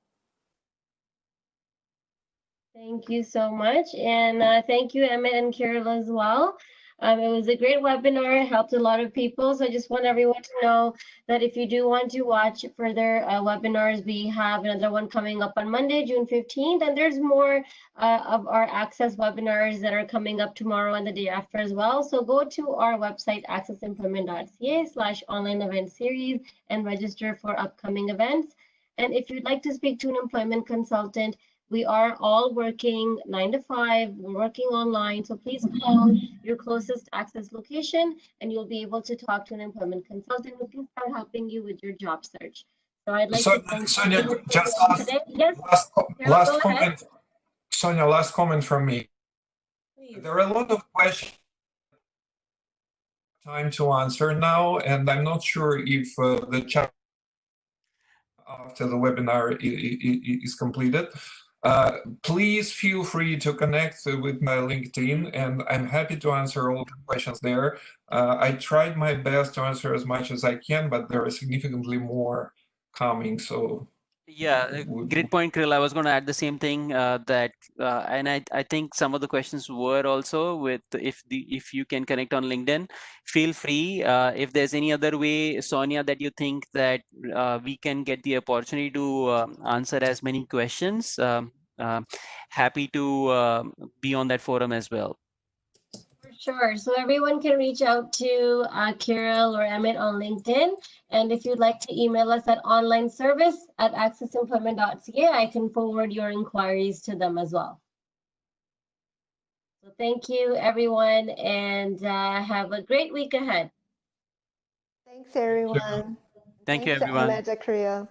Speaker 1: Thank you so much. And thank you, Emmett and Carol, as well. It was a great webinar. It helped a lot of people. So I just want everyone to know that if you do want to watch further webinars, we have another one coming up on Monday, June 15th. And there's more of our ACCESS webinars that are coming up tomorrow and the day after as well. So go to our website, accessemployment.ca/online event series, and register for upcoming events. And if you'd like to speak to an employment consultant, we are all working 9 to 5. We're working online. So please call your closest ACCESS location and you'll be able to talk to an employment consultant who can start helping you with your job search. So I'd like to thank
Speaker 4: Sonia,
Speaker 1: you
Speaker 4: just
Speaker 1: today. Yes,
Speaker 4: last comment. Sonia, last comment from me.
Speaker 1: Please.
Speaker 4: There are a lot of questions time to answer now, and I'm not sure if the chat after the webinar is completed. Please feel free to connect with my LinkedIn, and I'm happy to answer all the questions there. I tried my best to answer as much as I can, but there are significantly more coming. So
Speaker 3: yeah, great point, Krill. I was going to add the same thing and I think some of the questions were also with if you can connect on LinkedIn, feel free. If there's any other way, Sonia, that you think that we can get the opportunity to answer as many questions, happy to be on that forum as well.
Speaker 1: Sure. So everyone can reach out to Kirill or Emmett on LinkedIn. And if you'd like to email us at onlineservice@accessemployment.ca, I can forward your inquiries to them as well. So thank you, everyone, and have a great week ahead.
Speaker 2: Thanks, everyone.
Speaker 3: Thank you,
Speaker 2: Thanks,
Speaker 3: everyone.
Speaker 2: Emmett, Kriya.